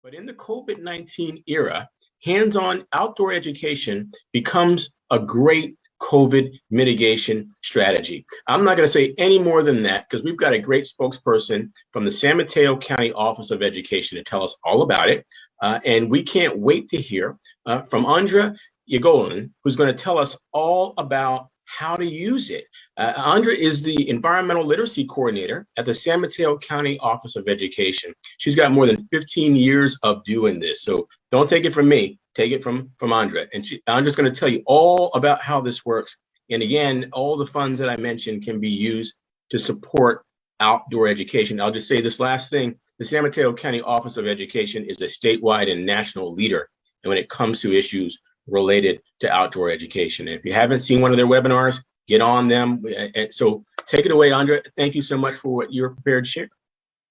But in the COVID-19 era, hands-on outdoor education becomes a great COVID mitigation strategy. I'm not going to say any more than that because we've got a great spokesperson from the San Mateo County Office of Education to tell us all about it. And we can't wait to hear from Andra Yeghoian, who's going to tell us all about how to use it. Andra is the Environmental Literacy Coordinator at the San Mateo County Office of Education. She's got more than 15 years of doing this. So don't take it from me, take it from Andra. And Andra's going to tell you all about how this works. And again, all the funds that I mentioned can be used to support outdoor education. I'll just say this last thing. The San Mateo County Office of Education is a statewide and national leader when it comes to issues related to outdoor education. And if you haven't seen one of their webinars, get on them. So take it away, Andra. Thank you so much for what you're prepared to share.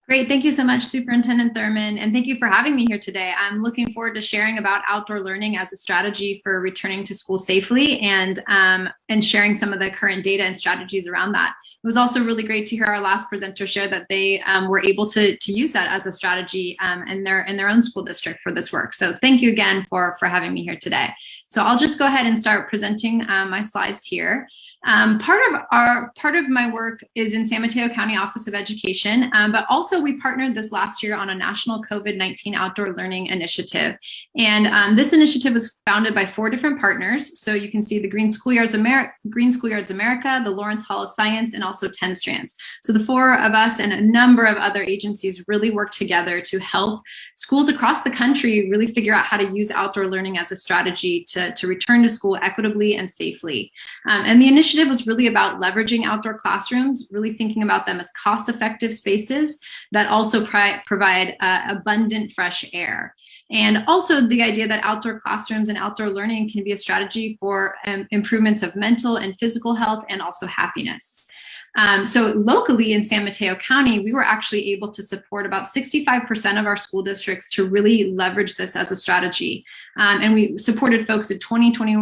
Great. Thank you so much, Superintendent Thurman. And thank you for having me here today. I'm looking forward to sharing about outdoor learning as a strategy for returning to school safely and sharing some of the current data and strategies around that. It was also really great to hear our last presenter share that they were able to use that as a strategy in their own school district for this work. So thank you again for having me here today. So I'll just go ahead and start presenting my slides here. Part of my work is in San Mateo County Office of Education, but also we partnered this last year on a national COVID-19 outdoor learning initiative. And this initiative was founded by 4 different partners. So you can see the Green Schoolyards America, the Lawrence Hall of Science, and also 10 Strands. So the 4 of us and a number of other agencies really worked together to help schools across the country really figure out how to use outdoor learning as a strategy to return to school equitably and safely. And the initiative was really about leveraging outdoor classrooms, really thinking about them as cost-effective spaces that also provide abundant fresh air. And also the idea that outdoor classrooms and outdoor learning can be a strategy for improvements of mental and physical health and also happiness. So locally in San Mateo County, we were actually able to support about 65% of our school districts to really leverage this as a strategy. And we supported folks in 2020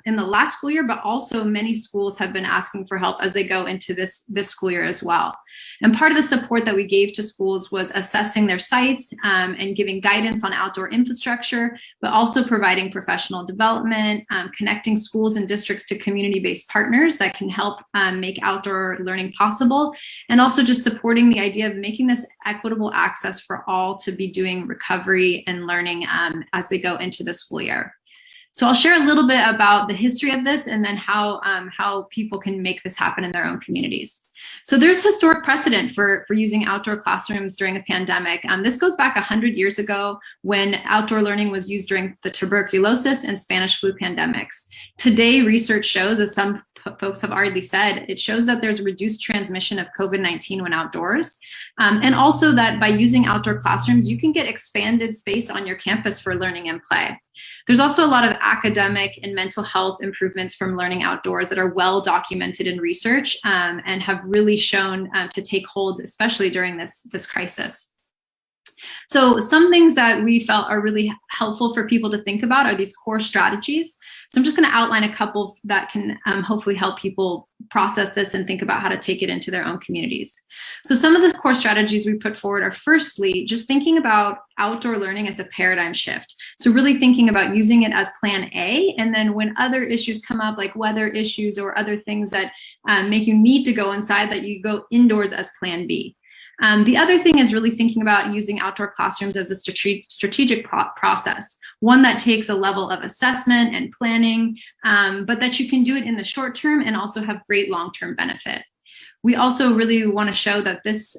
in the last school year, but also many schools have been asking for help as they go into this school year as well. And part of the support that we gave to schools was assessing their sites and giving guidance on outdoor infrastructure, but also providing professional development, connecting schools and districts to community-based partners that can help make outdoor learning possible, and also just supporting the idea of making this equitable access for all to be doing recovery and learning as they go into the school year. So I'll share a little bit about the history of this and then how people can make this happen in their own communities. So there's historic precedent for using outdoor classrooms during a pandemic. This goes back 100 years ago when outdoor learning was used during the tuberculosis and Spanish flu pandemics. Today, research shows, as some folks have already said, it shows that there's reduced transmission of COVID-19 when outdoors. And also that by using outdoor classrooms, you can get expanded space on your campus for learning and play. There's also a lot of academic and mental health improvements from learning outdoors that are well documented in research and have really shown to take hold, especially during this crisis. So some things that we felt are really helpful for people to think about are these core strategies. So I'm just going to outline a couple that can hopefully help people process this and think about how to take it into their own communities. So some of the core strategies we put forward are firstly, just thinking about outdoor learning as a paradigm shift. So really thinking about using it as plan A, and then when other issues come up, like weather issues or other things that make you need to go inside, that you go indoors as plan B. The other thing is really thinking about using outdoor classrooms as a strategic process, one that takes a level of assessment and planning, but that you can do it in the short term and also have great long-term benefit. We also really want to show that this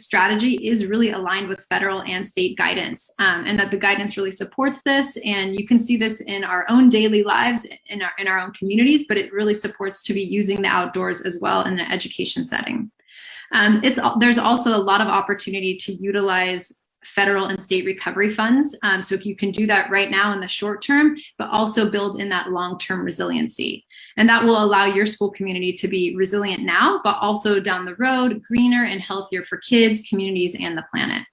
strategy is really aligned with federal and state guidance, and that the guidance really supports this. And you can see this in our own daily lives, in our own communities, but it really supports to be using the outdoors as well in an education setting. There's also a lot of opportunity to utilize federal and state recovery funds. So you can do that right now in the short term, but also build in that long-term resiliency. And that will allow your school community to be resilient now, but also down the road, greener and healthier for kids, communities, and the planet.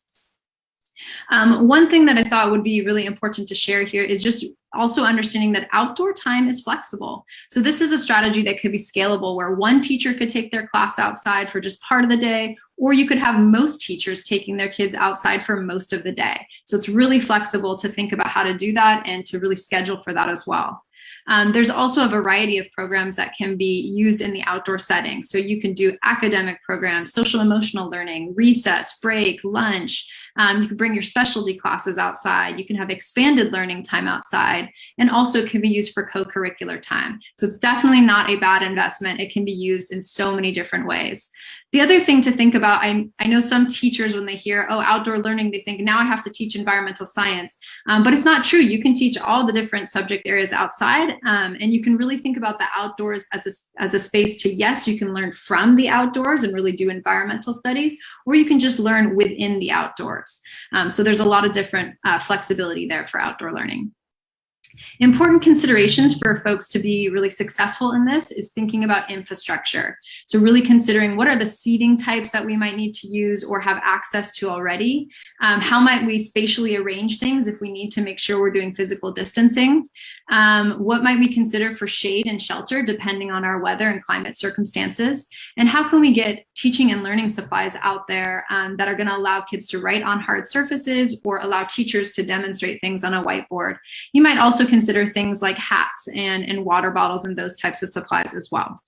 One thing that I thought would be really important to share here is just also understanding that outdoor time is flexible. So this is a strategy that could be scalable, where one teacher could take their class outside for just part of the day, or you could have most teachers taking their kids outside for most of the day. So it's really flexible to think about how to do that and to really schedule for that as well. There's also a variety of programs that can be used in the outdoor setting. So you can do academic programs, social emotional learning, recess, break, lunch. You can bring your specialty classes outside. You can have expanded learning time outside, and also it can be used for co-curricular time. So it's definitely not a bad investment. It can be used in so many different ways. The other thing to think about, I know some teachers, when they hear, oh, outdoor learning, they think now I have to teach environmental science, but it's not true. You can teach all the different subject areas outside, and you can really think about the outdoors as a space to, yes, you can learn from the outdoors and really do environmental studies, or you can just learn within the outdoors. So there's a lot of different flexibility there for outdoor learning. Important considerations for folks to be really successful in this is thinking about infrastructure. So really considering what are the seating types that we might need to use or have access to already. How might we spatially arrange things if we need to make sure we're doing physical distancing? What might we consider for shade and shelter depending on our weather and climate circumstances? And how can we get teaching and learning supplies out there that are going to allow kids to write on hard surfaces or allow teachers to demonstrate things on a whiteboard? You might also consider things like hats and water bottles and those types of supplies as well.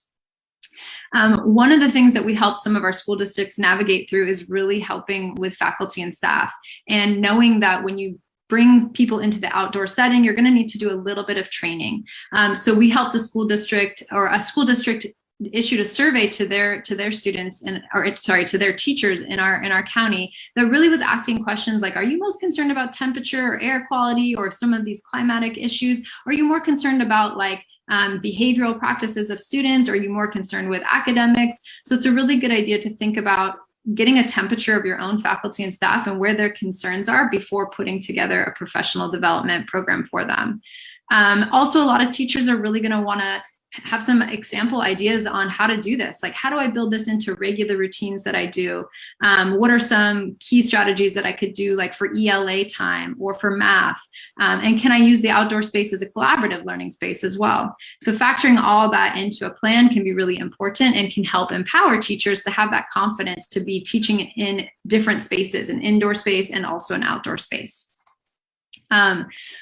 One of the things that we help some of our school districts navigate through is really helping with faculty and staff, and knowing that when you bring people into the outdoor setting, you're going to need to do a little bit of training. So we helped a school district issued a survey to their students to their teachers in our county that really was asking questions like, are you most concerned about temperature or air quality or some of these climatic issues? Are you more concerned about like behavioral practices of students? Are you more concerned with academics? So it's a really good idea to think about getting a temperature of your own faculty and staff and where their concerns are before putting together a professional development program for them. Also, a lot of teachers are really going to want to have some example ideas on how to do this. Like, how do I build this into regular routines that I do? What are some key strategies that I could do, like for ELA time or for math? And can I use the outdoor space as a collaborative learning space as well? So factoring all that into a plan can be really important and can help empower teachers to have that confidence to be teaching in different spaces, an indoor space and also an outdoor space.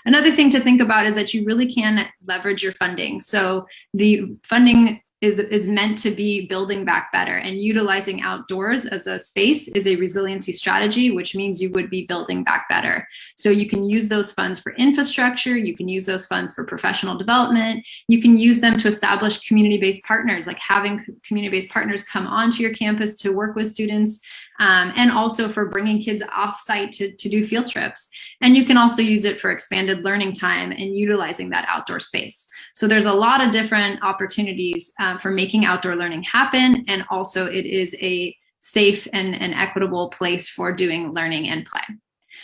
Another thing to think about is that you really can leverage your funding. So the funding is meant to be building back better, and utilizing outdoors as a space is a resiliency strategy, which means you would be building back better. So you can use those funds for infrastructure, you can use those funds for professional development, you can use them to establish community-based partners, like having community-based partners come onto your campus to work with students, and also for bringing kids off-site to do field trips. And you can also use it for expanded learning time and utilizing that outdoor space. So there's a lot of different opportunities for making outdoor learning happen, and also it is a safe and equitable place for doing learning and play.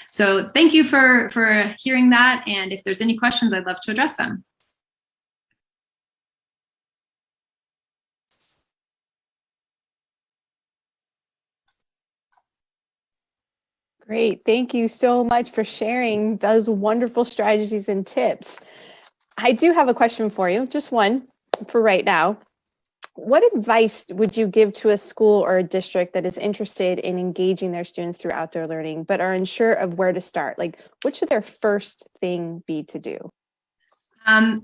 So thank you for hearing that, and if there's any questions, I'd love to address them. Great, thank you so much for sharing those wonderful strategies and tips. I do have a question for you, just one for right now. What advice would you give to a school or a district that is interested in engaging their students through outdoor learning, but are unsure of where to start? Like, what should their first thing be to do?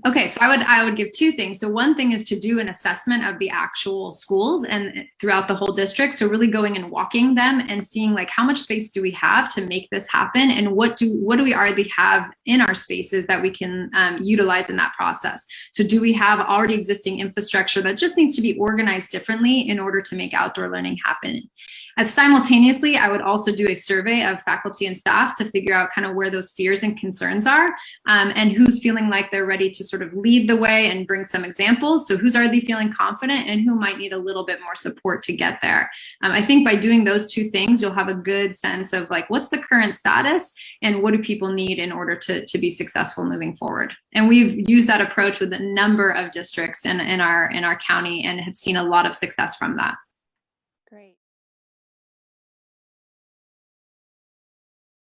Okay, so I would give two things. So one thing is to do an assessment of the actual schools and throughout the whole district. So really going and walking them and seeing like how much space do we have to make this happen, and what do we already have in our spaces that we can utilize in that process. So do we have already existing infrastructure that just needs to be organized differently in order to make outdoor learning happen? And simultaneously, I would also do a survey of faculty and staff to figure out kind of where those fears and concerns are, and who's feeling like they're ready to sort of lead the way and bring some examples. So who's already feeling confident and who might need a little bit more support to get there. I think by doing those two things, you'll have a good sense of like, what's the current status and what do people need in order to be successful moving forward. And we've used that approach with a number of districts in our county and have seen a lot of success from that.